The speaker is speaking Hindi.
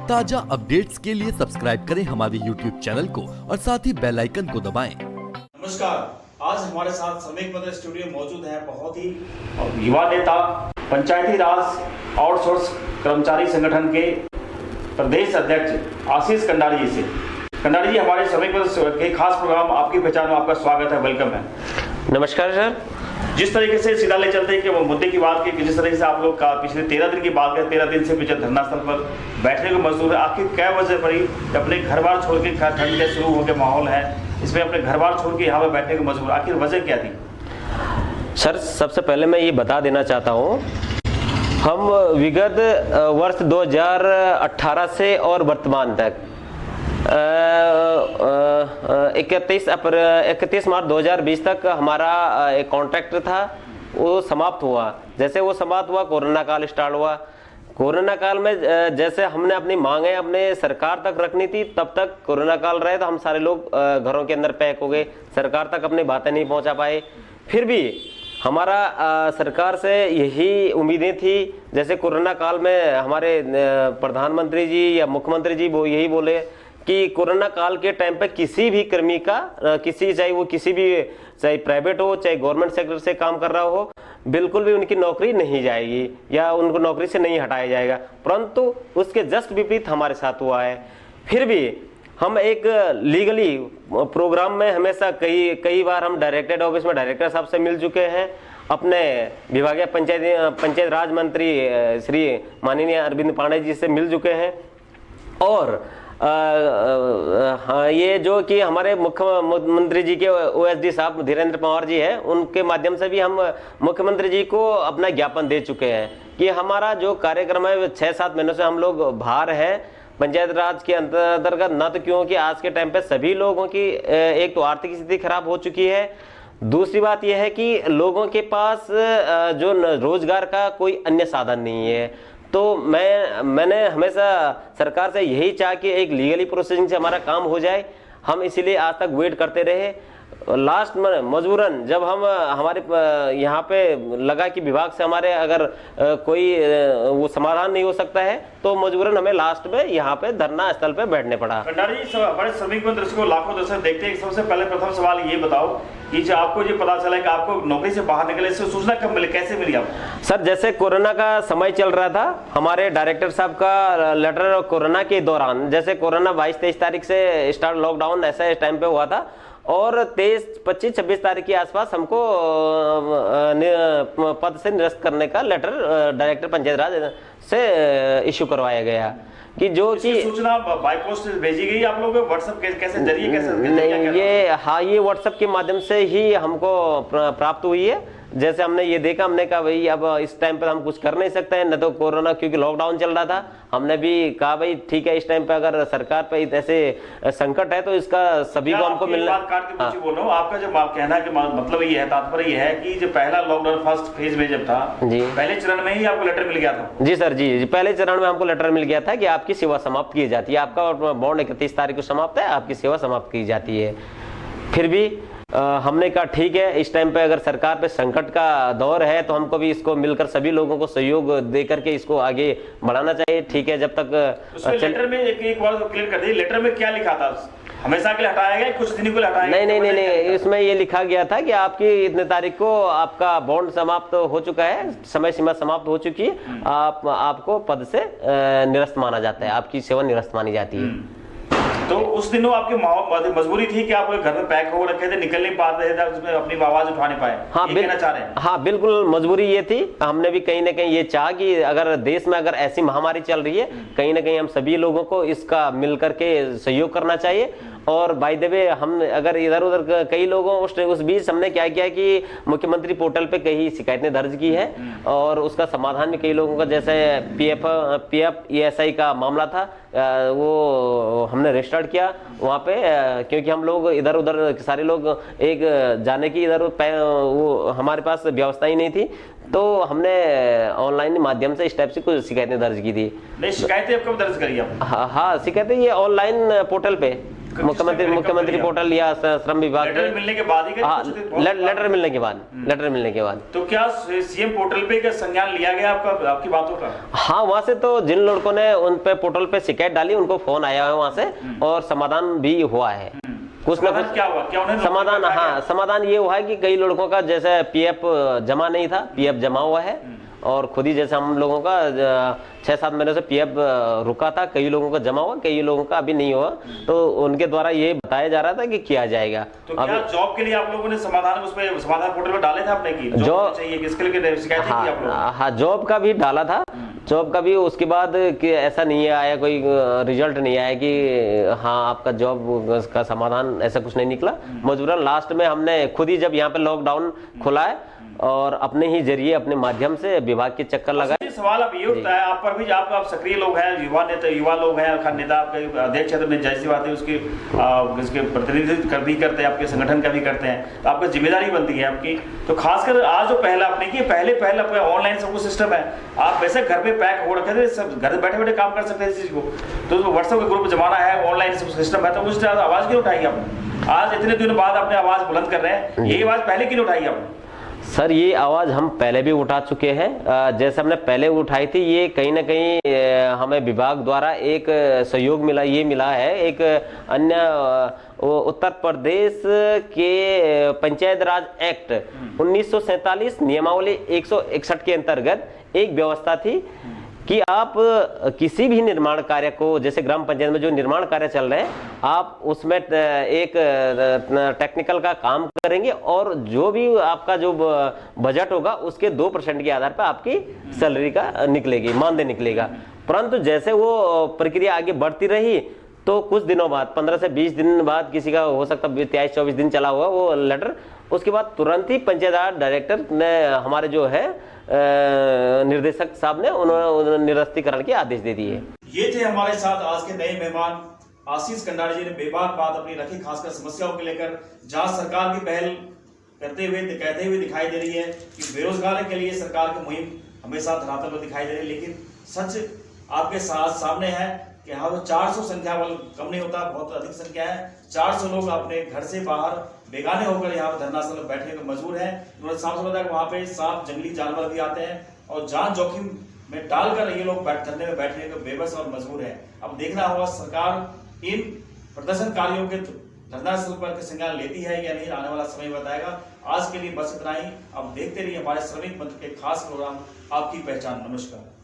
ताजा अपडेट्स के लिए सब्सक्राइब करें हमारे YouTube चैनल को और साथ ही बेल आइकन को दबाएं। नमस्कार, आज हमारे साथ श्रमिक पत्र स्टूडियो मौजूद है बहुत ही युवा नेता, पंचायती राज आउटसोर्स कर्मचारी संगठन के प्रदेश अध्यक्ष आशीष कंडारी जी से। कंडारी जी, हमारे श्रमिक पत्र के खास प्रोग्राम आपकी पहचान में आपका स्वागत है, वेलकम है। नमस्कार सर। जिस तरीके से सीधा ले चलते हैं कि वो मुद्दे की बात की, जिस तरीके से आप लोग का पिछले 13 दिन की बात करें, 13 दिन से पीछे धरना स्थल पर बैठने को मजबूर है। आखिर क्या वजह पड़ी अपने घर बार छोड़ के, ठंड के शुरू हो गए माहौल है, इसमें अपने घर बार छोड़ के यहाँ पर बैठने को मजबूर, आखिर वजह क्या थी? सर, सबसे पहले मैं ये बता देना चाहता हूँ, हम विगत वर्ष 2018 से और वर्तमान तक 31 मार्च 2020 तक हमारा एक कॉन्ट्रैक्ट था, वो समाप्त हुआ। जैसे वो समाप्त हुआ, कोरोना काल स्टार्ट हुआ। कोरोना काल में जैसे हमने अपनी मांगें अपने सरकार तक रखनी थी, तब तक कोरोना काल रहे तो हम सारे लोग घरों के अंदर पैक हो गए, सरकार तक अपनी बातें नहीं पहुंचा पाए। फिर भी हमारा सरकार से यही उम्मीदें थी, जैसे कोरोना काल में हमारे प्रधानमंत्री जी या मुख्यमंत्री जी वो यही बोले कि कोरोना काल के टाइम पे किसी भी कर्मी का, चाहे वो किसी भी, चाहे प्राइवेट हो चाहे गवर्नमेंट सेक्टर से काम कर रहा हो, बिल्कुल भी उनकी नौकरी नहीं जाएगी या उनको नौकरी से नहीं हटाया जाएगा। परंतु उसके जस्ट विपरीत हमारे साथ हुआ है। फिर भी हम एक लीगली प्रोग्राम में हमेशा कई बार हम डायरेक्टर ऑफिस में डायरेक्टर साहब से मिल चुके हैं, अपने विभागीय पंचायत राज मंत्री श्री माननीय अरविंद पांडे जी से मिल चुके हैं। और हाँ, ये जो कि हमारे मुख्यमंत्री जी के ओएसडी साहब धीरेन्द्र पवार जी हैं, उनके माध्यम से भी हम मुख्यमंत्री जी को अपना ज्ञापन दे चुके हैं कि हमारा जो कार्यक्रम है 6-7 महीनों से हम लोग बाहर हैं पंचायत राज के अंतर्गत, न तो क्योंकि आज के टाइम पे सभी लोगों की एक तो आर्थिक स्थिति खराब हो चुकी है, दूसरी बात यह है कि लोगों के पास जो रोजगार का कोई अन्य साधन नहीं है। तो मैंने हमेशा सरकार से यही चाहा कि एक लीगली प्रोसेसिंग से हमारा काम हो जाए। हम इसीलिए आज तक वेट करते रहे। लास्ट में मजबूरन जब हम हमारे यहाँ पे लगा कि विभाग से हमारे अगर कोई वो समाधान नहीं हो सकता है, तो मजबूरन हमें लास्ट में यहाँ पे धरना स्थल पे बैठने पड़ा। कंडारी जी, बड़े श्रमिक दर्शकों लाखों दर्शक देखते हैं, सबसे पहले प्रथम सवाल ये बताओ कि जो आपको ये पता चला कि आपको नौकरी से बाहर निकले, इससे सूचना कब मिली, कैसे मिली आपको? सर, जैसे कोरोना का समय चल रहा था, हमारे डायरेक्टर साहब का लेटर कोरोना के दौरान, जैसे कोरोना 22-23 तारीख से स्टार्ट लॉकडाउन ऐसा इस टाइम पे हुआ था, और 23-25-26 तारीख के आसपास हमको पद से निरस्त करने का लेटर डायरेक्टर पंचायत राज से इश्यू करवाया गया कि जो कि सूचना बाय पोस्ट भेजी गई आप लोगों को, व्हाट्सएप कैसे जरिए कैसे? नहीं, ये व्हाट्सएप के माध्यम से ही हमको प्राप्त हुई है। जैसे हमने ये देखा, हमने कहा भाई अब इस टाइम पर हम कुछ कर नहीं सकते हैं, न तो कोरोना क्योंकि लॉकडाउन चल रहा था। हमने भी कहा भाई ठीक है, इस टाइम पे अगर सरकार पे ऐसे संकट है तो इसका सभी को हमको मिलना। बात काट के कुछ बोल रहा हूं, आपका जब आप कहना कि मतलब ये है, तात्पर्य ये है कि जो पहला लॉकडाउन फर्स्ट फेज में जब था जी, पहले चरण में ही आपको लेटर मिल गया था? जी सर, जी पहले चरण में हमको लेटर मिल गया था कि आपकी सेवा समाप्त की जाती है, आपका बॉन्ड 31 तारीख को समाप्त है, आपकी सेवा समाप्त की जाती है। फिर भी हमने कहा ठीक है, इस टाइम पे अगर सरकार पे संकट का दौर है तो हमको भी इसको मिलकर सभी लोगों को सहयोग दे करके इसको आगे बढ़ाना चाहिए। ठीक है, जब तक लेटर में एक बार क्लियर कर दीजिए, लेटर में क्या लिखा था? हमेशा के लिए हटाया गया, कुछ दिन को हटाया? नहीं, इसमें ये लिखा गया था कि आपकी इतने तारीख को आपका बॉन्ड समाप्त हो चुका है, समय सीमा समाप्त हो चुकी है, आपको पद से निरस्त माना जाता है, आपकी सेवा निरस्त मानी जाती है। तो उस दिनों आपकी मजबूरी थी कि आप घर में पैक हो रखे थे, निकल नहीं पा रहे थे, उसमें अपनी आवाज उठा नहीं पाए? हाँ, कहना चाह रहे हैं? हाँ, बिल्कुल मजबूरी ये थी। हमने भी कहीं ना कहीं ये चाहा कि अगर देश में अगर ऐसी महामारी चल रही है, कहीं ना कहीं हम सभी लोगों को इसका मिल करके सहयोग करना चाहिए। और बाय द वे हम अगर इधर उधर कई लोगों उस बीच हमने क्या किया कि मुख्यमंत्री पोर्टल पे कई शिकायतें दर्ज की है और उसका समाधान भी कई लोगों का, जैसे पीएफ ESI का मामला था, वो हमने रजिस्टर्ड किया वहाँ पे, क्योंकि हम लोग इधर उधर सारे लोग एक जाने की इधर वो हमारे पास व्यवस्था ही नहीं थी, तो हमने ऑनलाइन माध्यम से इस टाइप से कुछ शिकायतें दर्ज की थी। नहीं, शिकायतें कब दर्ज करी आप? हाँ, शिकायतें ये ऑनलाइन पोर्टल पे मुख्यमंत्री पोर्टल या श्रम विभाग लेटर मिलने के बाद ही हाँ, लेटर मिलने के बाद। तो क्या सीएम पोर्टल पे क्या संज्ञान लिया गया आपकी बातों का? हाँ, वहाँ से तो जिन लड़कों ने उन पे पोर्टल पे शिकायत डाली उनको फोन आया है वहाँ से, और समाधान भी हुआ है। कुछ ना कुछ क्या हुआ? क्या उन्हें समाधान, हाँ, समाधान ये हुआ है कि कई लड़कों का जैसे पीएफ जमा नहीं था, पीएफ जमा हुआ है, और खुद ही जैसे हम लोगों का 6-7 महीने से पीएफ रुका था, कई लोगों का जमा हुआ, कई लोगों का अभी नहीं हुआ, तो उनके द्वारा ये बताया जा रहा था कि किया जाएगा। तो क्या जॉब के लिए आप लोगों ने समाधान उस पे समाधान पोर्टल पे डाले थे आपने की जॉब चाहिए किसके लिए शिकायत की आप लोगों? हाँ, जॉब का भी डाला था, जॉब का भी, उसके बाद कि ऐसा नहीं आया, कोई रिजल्ट नहीं आया कि हाँ आपका जॉब का समाधान, ऐसा कुछ नहीं निकला। मजबूरन लास्ट में हमने खुद ही, जब यहाँ पे लॉकडाउन खुला है, और अपने ही जरिए, अपने माध्यम से विभाग के चक्कर लगाए। सवाल अब ये उठता है आप पर भी, आप सक्रिय लोग हैं, युवा नेता, युवा लोग हैं, खान नेता आपके अध्यक्ष क्षेत्र में, जैसी बात है उसके प्रतिनिधित्व भी करते हैं, आपके संगठन का भी करते हैं, तो आपकी जिम्मेदारी बनती है आपकी। तो खासकर आज जो पहला आपने की, पहले अपने ऑनलाइन सब कुछ सिस्टम है, आप वैसे घर पे पैक हो रखे थे, सब घर बैठे बैठे काम कर सकते हैं इस चीज को, तो व्हाट्सएप का ग्रुप जमाना है, ऑनलाइन सब सिस्टम है, तो उस तरह आवाज क्यों उठाई आपने? आज इतने दिनों बाद आपने आवाज बुलंद कर रहे हैं, यही आवाज पहले क्यों उठाई आपने? सर, ये आवाज़ हम पहले भी उठा चुके हैं। जैसे हमने पहले उठाई थी, ये कहीं ना कहीं हमें विभाग द्वारा एक सहयोग मिला है। एक अन्य उत्तर प्रदेश के पंचायत राज एक्ट 1947 नियमावली 161 के अंतर्गत एक व्यवस्था थी कि आप किसी भी निर्माण कार्य को, जैसे ग्राम पंचायत में जो निर्माण कार्य चल रहे हैं, आप उसमें एक टेक्निकल का काम करेंगे, और जो भी आपका जो बजट होगा उसके 2% के आधार पर आपकी सैलरी का निकलेगी, मानदेय निकलेगा। परंतु जैसे वो प्रक्रिया आगे बढ़ती रही, तो कुछ दिनों बाद, 15 से 20 दिन बाद, किसी का हो सकता 23-24 दिन चला हुआ वो लेटर, उसके बाद तुरंत ही पंचायत राज डायरेक्टर ने, हमारे जो है निर्देशक साहब ने, उन्होंने निरस्तीकरण के आदेश दे दिए। ये थे हमारे साथ आज के नए मेहमान आशीष कंडारी जी ने बेबाक बात अपनी रखी, खासकर समस्याओं को लेकर, जहां सरकार की पहल कहते हुए दिखाई दे रही है कि बेरोजगार के लिए सरकार की मुहिम हमेशा धरातल पर दिखाई दे रही है, लेकिन सच आपके सामने है कि हाँ, वो 400 संख्या वाला कम नहीं होता, बहुत अधिक संख्या है। 400 लोग अपने घर से बाहर बेगाने होकर यहाँ पर धरना स्थल बैठने को मजबूर हैं। उन्होंने साफ बताया कि वहाँ पे सांप, जंगली जानवर भी आते हैं, और जान जोखिम में डालकर ये लोग धरने में बैठने को बेबस और मजबूर है। अब देखना होगा सरकार इन प्रदर्शनकारियों के धरना स्थल पर संज्ञान लेती है या नहीं, आने वाला समय बताएगा। आज के लिए बस इतना ही। अब देखते रहिए हमारे श्रमिक मंत्र के खास प्रोग्राम आपकी पहचान। नमस्कार।